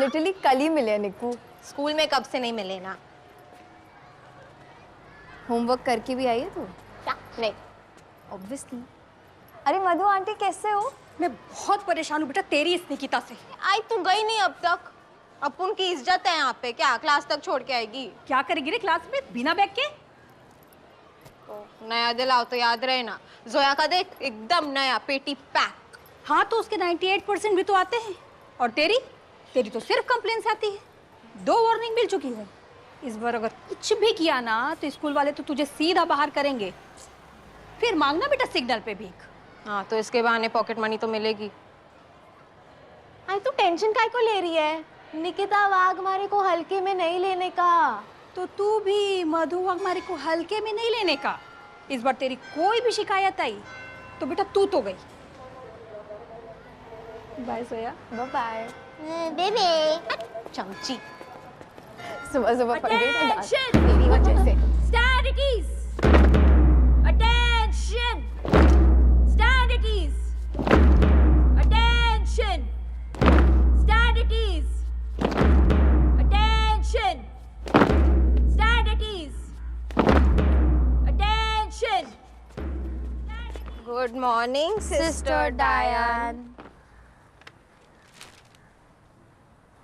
Literally कल ही मिले निक्कू। School में कब से नहीं मिले ना। होमवर्क करके भी आई है तू? क्या? नहीं। ऑब्वियसली। अरे मधु आंटी कैसे हो? मैं बहुत परेशान हूँ बेटा तेरी इस निकिता से। आई तू गई नहीं अब तक। अपुन की इज्जत है यहाँ पे, क्या क्लास तक छोड़ के आएगी? क्या करेगी रे क्लास में बिना बैग के? नया दिलाओ तो याद रहे ना। जोया का देख एकदम नया, पेटी पैक। हाँ तो उसके 98% भी तो आते हैं। और तेरी तो सिर्फ कंप्लेंट्स आती है। 2 वार्निंग मिल चुकी है। इस बार अगर कुछ भी किया ना तो स्कूल वाले तो तुझे सीधा बाहर करेंगे। फिर मांगना बेटा सिग्नल पे भीख। हाँ तो इसके बहाने पॉकेट मनी तो मिलेगी। आई तू टेंशन काय को ले रही है? निकिता वाघमारे को हल्के में नहीं लेने का। तो तू भी मधु हमारे को हल्के में नहीं लेने का। इस बार तेरी कोई भी शिकायत आई तो बेटा तू तो गई। बाय सोया। Bye bye. बेबी चमची। सुबह सुबह पढ़ गई ना डांस Attention! तेरी वजह से। Stand at ease. Attention! Stand at ease. Attention! Stand at ease. Attention! Stand at ease. Attention! Good morning sister डायन।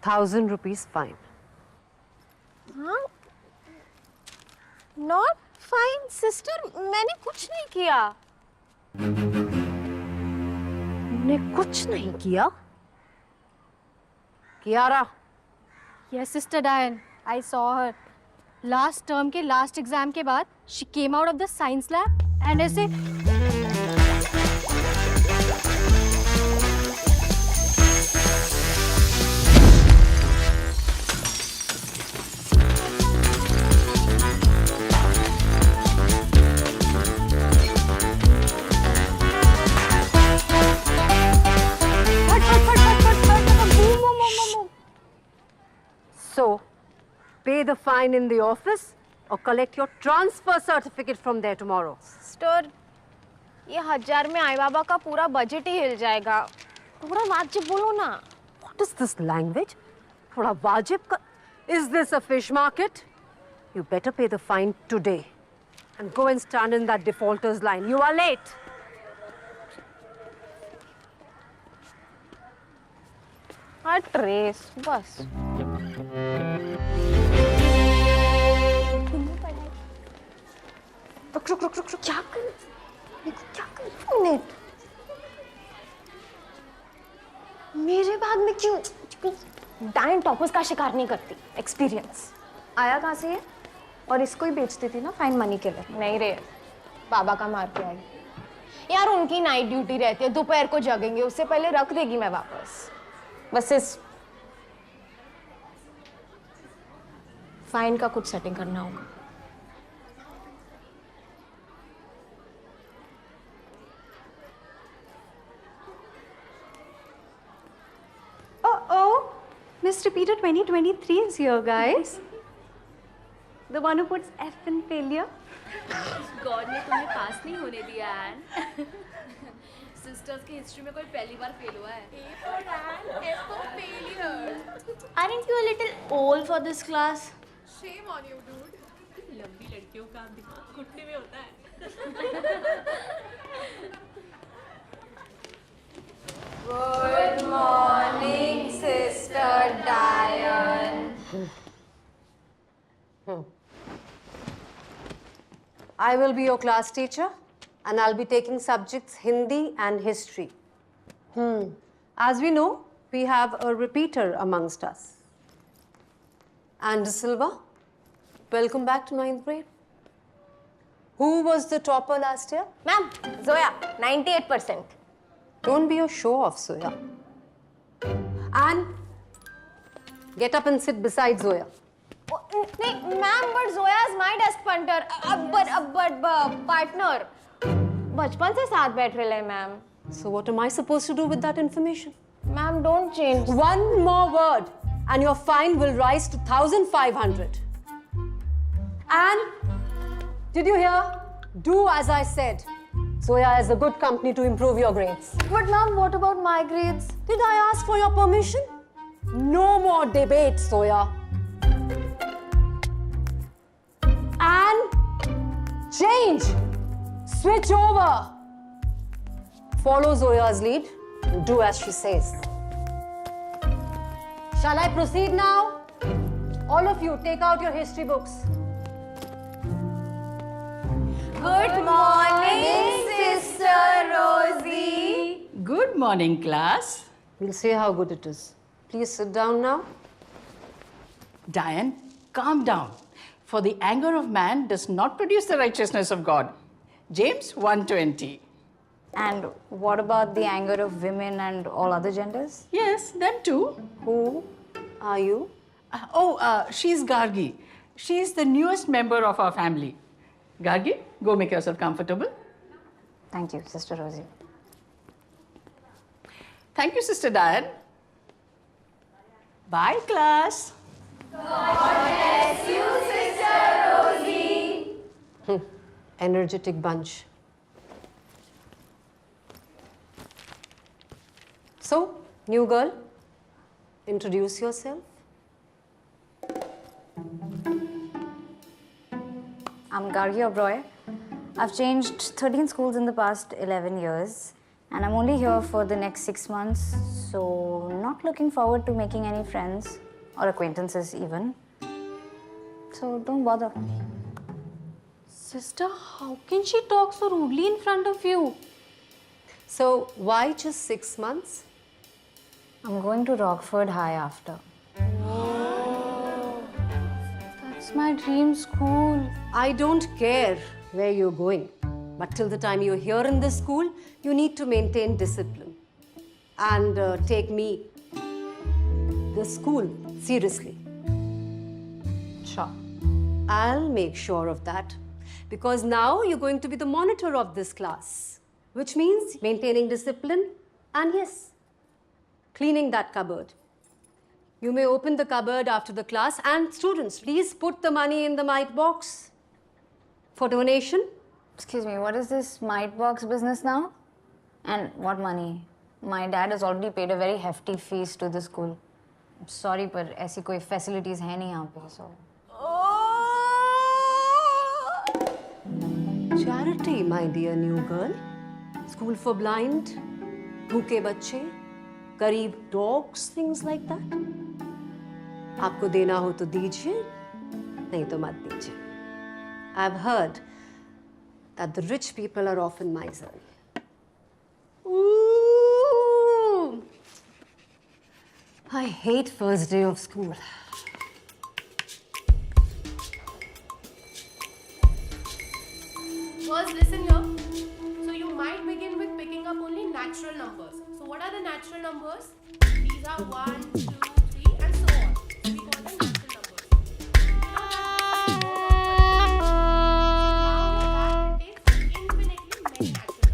1,000 rupees fine. हाँ? नॉट फाइन सिस्टर, मैंने कुछ नहीं किया। ने कुछ नहीं किया? Kiara, Yes, Sister Diane. I saw her. Last term के last exam के बाद she came out of the science lab and ऐसे so pay the fine in the office or collect your transfer certificate from there tomorrow. Sister, ये 1000 में आई बाबा का पूरा budget ही हिल जाएगा। थोड़ा वाजिब बोलो ना। What is this language? थोड़ा वाजिब का? Is this a fish market? You better pay the fine today and go and stand in that defaulters line. You are late. हाँ ट्रेस बस। रुक रुक रुक रुक, क्या कर? क्या कर? मिनट। मेरे बैग में क्यों? डायन टॉपर्स का शिकार नहीं करती। एक्सपीरियंस। आया कहाँ से है? और इसको ही बेचती थी ना फाइन मनी के लिए। नहीं रे, बाबा का मार के आई। यार उनकी नाइट ड्यूटी रहती है, दोपहर को जगेंगे, उससे पहले रख देगी मैं वापस। बस इस फाइन का कुछ सेटिंग करना होगा। Oh, Miss Repeater 2023 is here, guys. The one who puts F in failure. God ने तुम्हें पास नहीं होने दिया एंड सिस्टर्स की हिस्ट्री में कोई पहली बार फेल हुआ है। A for Anne, F for failure. Aren't you a little old for this class? Shame on you, dude. लंबी लड़कियों का दिमाग घुटने में होता है। Good morning, Sister Diane. I will be your class teacher and I'll be taking subjects Hindi and history. As we know, we have a repeater amongst us. And De Silva, welcome back to 9th grade. Who was the topper last year? Ma'am, Zoya, 98%. Don't be a show-off, Zoya. And get up and sit beside Zoya. नहीं ma'am, but Zoya is my desk punter, but partner. बचपन से साथ बैठ रहे हैं ma'am. So what am I supposed to do with that information? Ma'am don't change. One more word and your fine will rise to 1,500. And did you hear? Do as I said. Zoya is a good company to improve your grades. But ma'am, what about my grades? Did I ask for your permission? No more debate, Zoya. And change. Switch over. Follow Zoya's lead and do as she says. Shall I proceed now? All of you, take out your history books. Good morning, Sister Rosie. Good morning, class. We'll see how good it is. Please sit down now. Diane, calm down. For the anger of man does not produce the righteousness of God. James 1:20. And what about the anger of women and all other genders? Yes, them too. Who are you? She's Gargi. She's the newest member of our family. Gargi, go make yourself comfortable. Thank you, Sister Rosie. Thank you, Sister Diane. Bye, class. Energetic bunch. So, new girl, introduce yourself. I'm Gargi Oberoi. I've changed 13 schools in the past 11 years, and I'm only here for the next 6 months, so not looking forward to making any friends or acquaintances even. So don't bother. Sister, how can she talk so rudely in front of you? So, why just 6 months? I'm going to Rockford High after. That's my dream school. I don't care where you're going, but till the time you're here in this school, you need to maintain discipline and take me, the school, seriously. Sure. I'll make sure of that because now you're going to be the monitor of this class, which means maintaining discipline and yes, cleaning that cupboard. You may open the cupboard after the class and students, please put the money in the mite box for donation. Excuse me, what is this mite box business now? And what money? My dad has already paid a very hefty fees to the school. I'm sorry, but ऐसी कोई facilities है नहीं यहाँ पे, so. Charity, my dear new girl. School for blind, भूखे बच्चे, गरीब dogs, things like that. आपको देना हो तो दीजिए, नहीं तो मत दीजिए. I've heard that the rich people are often miserly. Ooh! I hate first day of school. First, listen here. So you might begin with picking up only natural numbers. So what are the natural numbers? These are 1, 2, 3 and so on. So we call them natural numbers. Now that contains infinitely many natural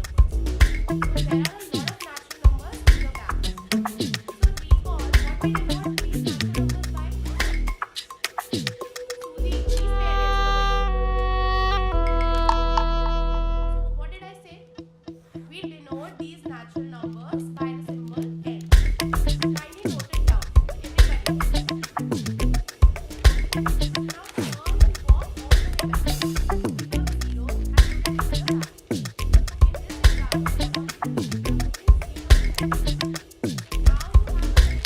numbers. So there are a lot of natural numbers in your bag. So recall what we denote these natural numbers by. Suzy, please pay attention. What did I say? We denote these natural numbers by the symbol n. Kindly note it down. Everybody. Now turn the ball all the way back. Pick up 0 and put it in the bag. In this example,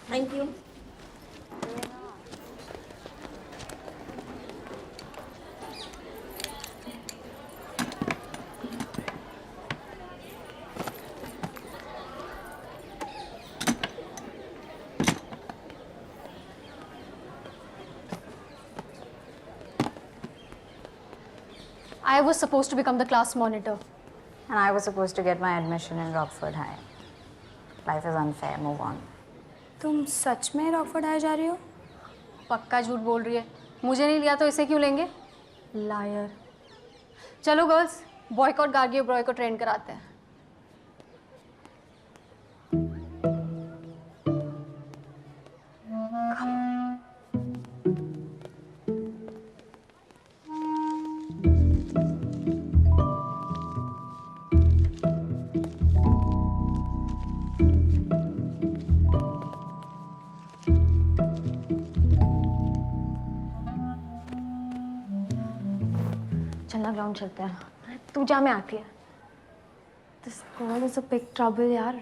Thank you. I was supposed to become the class monitor. And I was supposed to get my admission in Rockford High. Life is unfair, move on. तुम सच में Rockford high जा रही हो? पक्का झूठ बोल रही है. मुझे नहीं लिया तो इसे क्यों लेंगे? लायर. चलो गर्ल्स, बॉयकॉट गार्गी ओबरॉय को ट्रेन कराते हैं. चलना ग्राउंड चलते हैं. तू जा, मैं आती है. This girl is a big trouble, यार.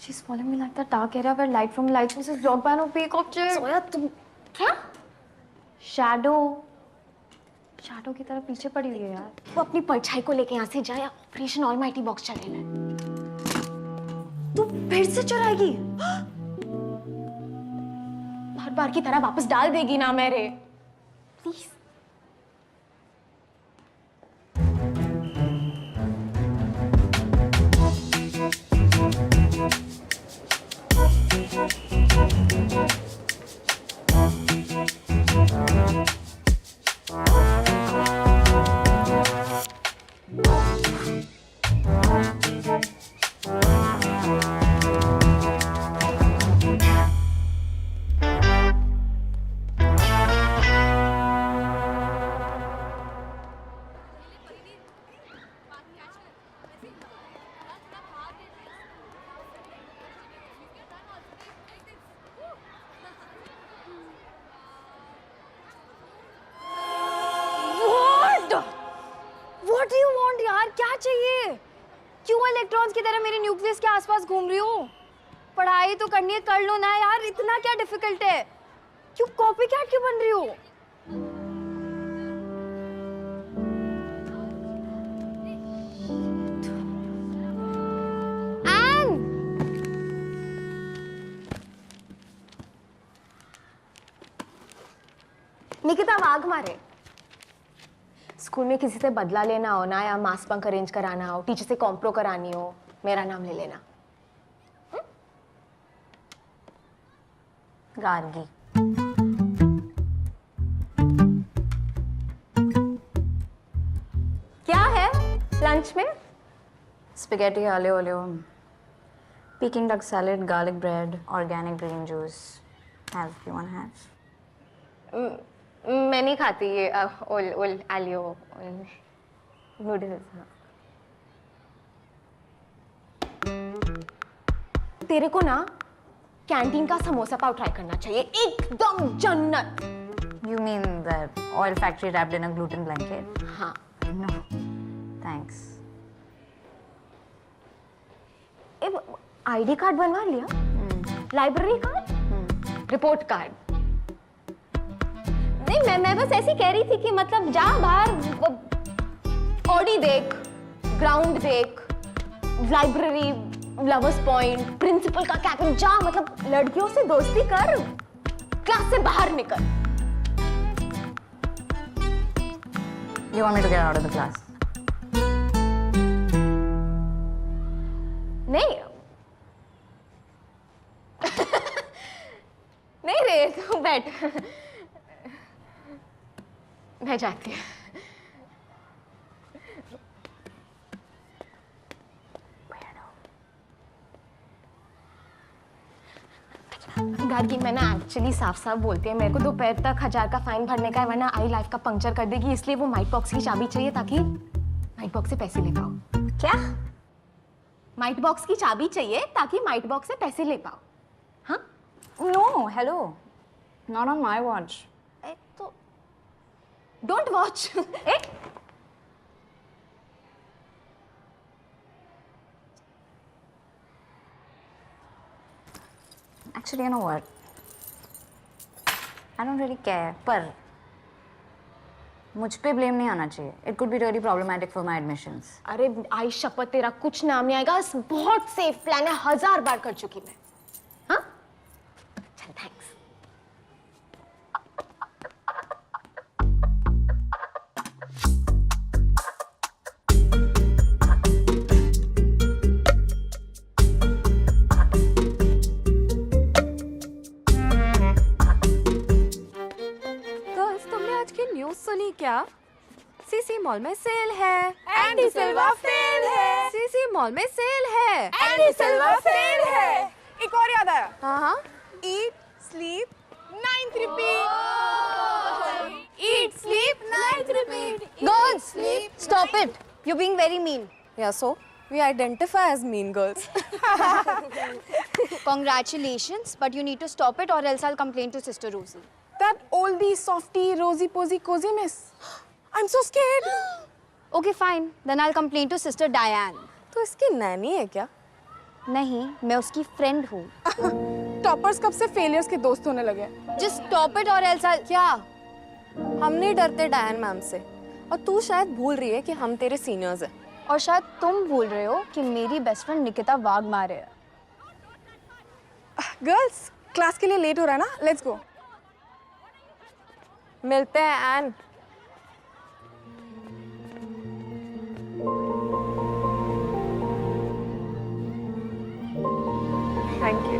She's following me like the dark area where light from license is blocked by no peak object. सोया तुम क्या? Shadow. Shadow की तरह पीछे पड़ी हुई है यार. वो अपनी परछाई को लेके यहाँ से जाए. ऑपरेशन ऑलमाइटी बॉक्स चलेगा. तू फिर से चुराएगी? हर बार की तरह वापस डाल देगी ना मेरे. Please. What do you want यार? क्या चाहिए? क्यों इलेक्ट्रॉन्स की तरह मेरे न्यूक्लियस के आसपास घूम रही हो? पढ़ाई तो करनी है, कर लो ना यार. इतना क्या डिफिकल्ट है? क्यों कॉपी कैट क्यों बन रही हो? निकिता वाघमारे. स्कूल में किसी से बदला लेना हो ना, या मास बंक अरेंज कराना हो, टीचर से कॉम्प्रो करानी हो, मेरा नाम ले लेना. गार्गी. क्या है लंच में? Spaghetti aglio olio. Peking duck salad, garlic bread, organic green juice. Have you want to have? मैं नहीं खाती ये ओल आलियो नूडल्स. तेरे को ना कैंटीन का समोसा पाव ट्राई करना चाहिए. एकदम जन्नत. You mean the oil factory wrapped in a gluten blanket? हाँ. No, thanks. आईडी कार्ड बनवा लिया? Library card? Report card? नहीं, मैं बस ऐसी कह रही थी कि मतलब जा बाहर ऑडी देख, ग्राउंड देख, लाइब्रेरी, लवर्स पॉइंट, प्रिंसिपल का कैबिन, जा मतलब लड़कियों से दोस्ती कर, क्लास से बाहर निकल. You want me to get out of the class? नहीं. नहीं रे, तू बैठ. मैं जाती हूँ. गार्गी, मैं ना एक्चुअली साफ साफ बोलती है, मेरे को दोपहर तक 1000 का फाइन भरने का है, वरना आई लाइफ का पंक्चर कर देगी. इसलिए वो माइट बॉक्स की चाबी चाहिए ताकि माइट बॉक्स से पैसे ले पाओ. क्या? माइट बॉक्स की चाबी चाहिए ताकि माइट बॉक्स से पैसे ले पाओ. हाँ? No, hello. Not on my watch. तो don't watch. Actually, you know what? I don't really care. पर मुझ पे ब्लेम नहीं आना चाहिए. It could be really problematic for my admissions. अरे आई शपथ, तेरा कुछ नाम नहीं आएगा. बहुत सेफ प्लान है, 1000 बार कर चुकी मैं. हाँ? चल, थैंक्स. सुनी क्या? सीसी मॉल में सेल है. एंडी सिल्वा फेल है. सीसी मॉल में सेल है. एंडी सिल्वा फेल है. एक और याद आया. हाँ. Eat, sleep, 9th repeat. Eat, sleep, 9th repeat. Girls, stop it. You're being very mean. Yeah, so we identify as mean girls. Congratulations, but you need to stop it or else I'll complain to Sister Rosie. That oldie, softie, rosy posy, cozy miss. I'm so scared. Okay, fine. Then I'll complain to Sister Diane. तो इसकी नैनी है क्या? नहीं, मैं उसकी friend हूँ. Toppers कब से फेलियर्स के दोस्त होने लगे? Just stop it or else I'll... क्या? हम नहीं डरते डायन मैम से, और तू शायद भूल रही है कि हम तेरे सीनियर्स हैं. और शायद तुम भूल रहे हो कि मेरी बेस्ट फ्रेंड निकिता वाघमारे है. गर्ल्स, क्लास के लिए लेट हो रहा है ना? Let's go. मिलते हैं एन. Thank you.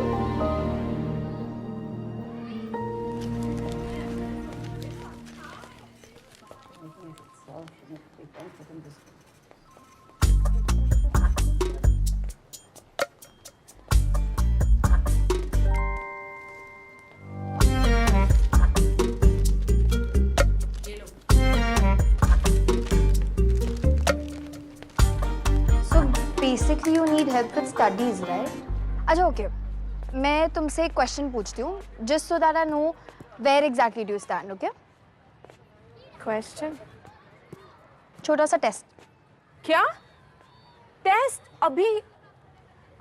So basically you need help with studies, right? अच्छा okay. मैं तुमसे एक क्वेश्चन पूछती हूँ, just so that I know where exactly do you stand, okay? Question? छोटा सा टेस्ट. क्या? टेस्ट? अभी?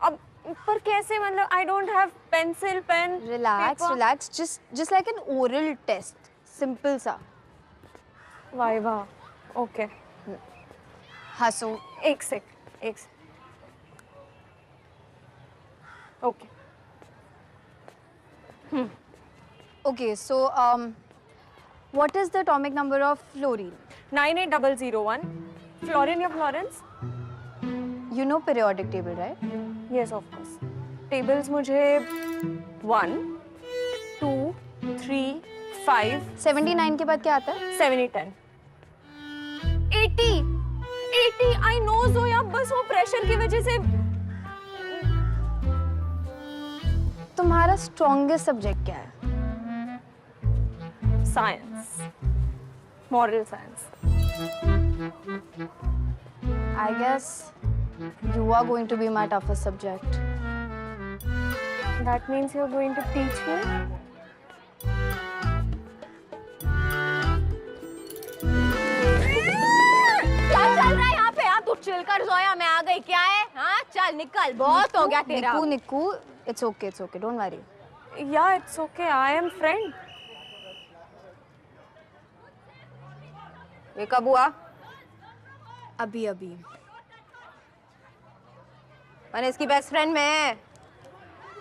अब पर कैसे? मतलब I don't have pencil, pen, Relax, paper. relax. Just like an oral test. Simple सा. वाइवा. ओके. हंसो. एक सेक. Okay. Okay, so what is the atomic number of fluorine? 98001. Florine या Florence? You know periodic table, right? Yes, of course. Tables मुझे 1, 2, 3, 5, 79 के बाद क्या आता है? 7, 8, 10. 80. I know ज़ोया, बस वो प्रेशर की वजह से. तुम्हारा strongest subject क्या है? Science. Moral science. I guess you are going to be my toughest subject. That means you're going to teach me? क्या चल रहा है यहाँ पे? तू चिल कर ज़ोया, मैं आ गई. क्या है? हाँ, चल निकल. बहुत हो गया तेरा. निकू, it's okay, don't worry. Yeah, it's okay. I am friend. ये कब हुआ? अभी. मैंने इसकी बेस्ट फ्रेंड में है.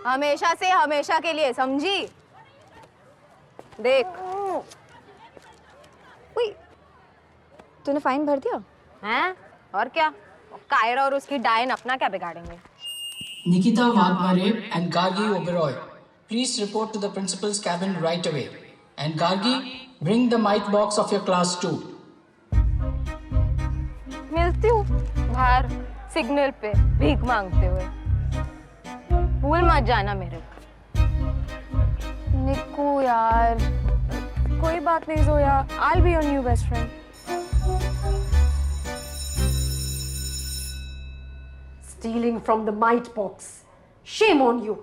हमेशा से हमेशा के लिए, समझी? देख. उई, तूने फाइन भर दिया? हैं? और क्या? कायरा और उसकी डायन अपना क्या बिगाड़ेंगे? Nikita Wagmare and Gargi Oberoi, please report to the principal's cabin right away. And Gargi, bring the mite box of your class too. मिलती हूँ बाहर सिग्नल पे भीख मांगते हुए. भूल मत जाना मेरे को. निक्कू यार. कोई बात नहीं Zoya. I'll be your new best friend. Stealing from the mite box. Shame on you.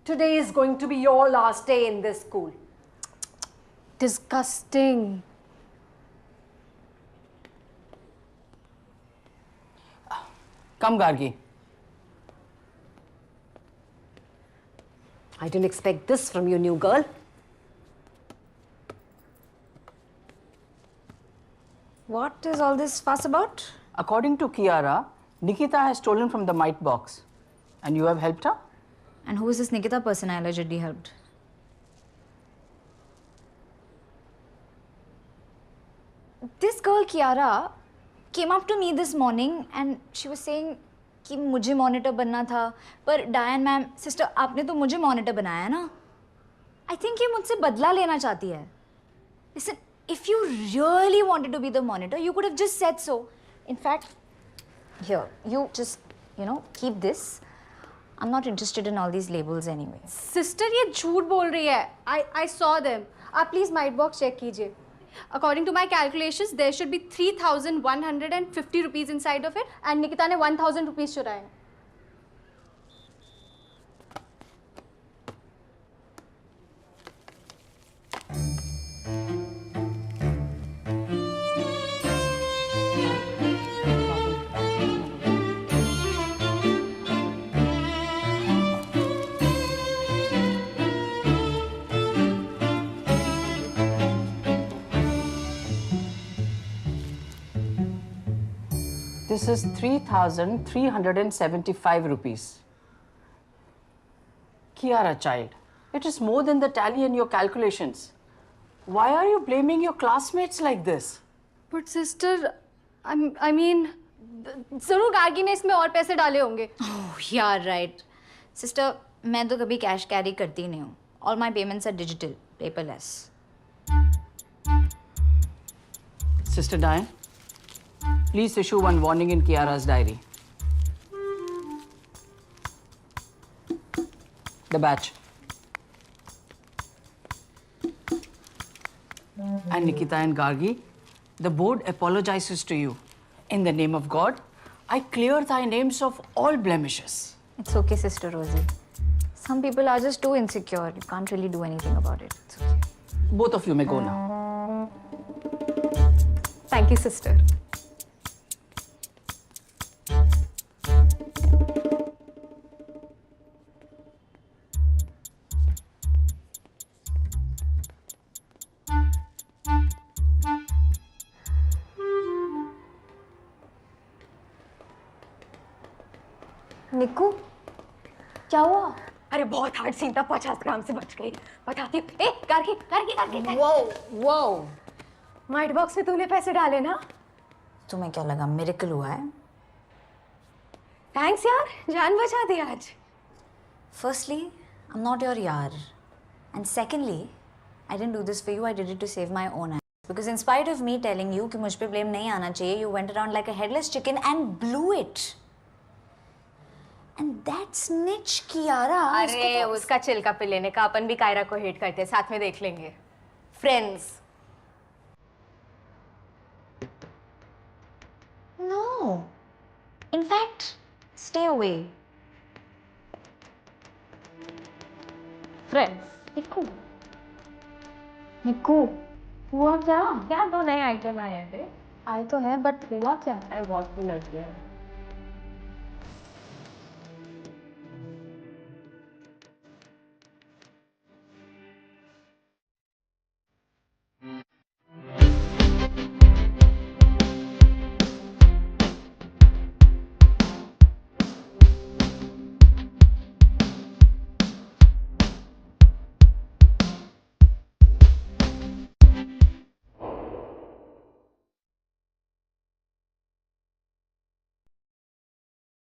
Today is going to be your last day in this school. Disgusting. Come, Gargi. I didn't expect this from you, new girl. What is all this fuss about? According to Kiara, Nikita has stolen from the mite box. And you have helped her? And who is this Nikita person I allegedly helped? This girl Kiara came up to me this morning and she was saying कि मुझे monitor बनना था पर डायन ma'am sister आपने तो मुझे monitor बनाया ना. I think ये मुझसे बदला लेना चाहती है. Listen, if you really wanted to be the monitor, you could have just said so. In fact, here, you just, keep this. I'm not interested in all these labels anyway. Sister ये झूठ बोल रही है. I saw them. आप please might box check कीजिए. According to my calculations, there should be 3,150 rupees inside of it, and Nikita ने 1,000 rupees चुराए. This is 3,375 rupees. Kiara, child, it is more than the tally in your calculations. Why are you blaming your classmates like this? But sister, I mean, जरूर गार्गी ने इसमें और पैसे डाले होंगे. Oh, yeah, right. Sister, मैं तो कभी कैश कैरी करती नहीं हूँ. All my payments are digital, paperless. Sister Diane, please issue one warning in Kiara's diary. The batch. And Nikita and Gargi, the board apologizes to you. In the name of God, I clear thy names of all blemishes. It's okay, Sister Rosie. Some people are just too insecure. You can't really do anything about it. It's okay. Both of you may go now. Thank you, sister. निक्कू क्या हुआ? अरे बहुत hard scene था, 50 ग्राम से बच गई. बताती हूँ. ए गार्गी गार्गी गार्गी. वो माइट बॉक्स में तूने पैसे डाले ना? तुम्हें क्या लगा मिरेकल हुआ है? थैंक्स यार, जान बचा दी आज. Firstly, I'm not your yaar. And secondly, I didn't do this for you. I did it to save my own ass. Because in spite of me telling you कि मुझ पे blame नहीं आना चाहिए, you went around like a headless chicken and blew it. And that snitch Kiara. अरे उसका चिल्का पे लेने का, अपन भी कायरा को हेट करते हैं, साथ में देख लेंगे. Friends. No. In fact, stay away. Friends. निक्कू, हुआ क्या? क्या दो नए आइटम आए थे? आए तो है, but हुआ क्या? अरे बहुत भी लग गया.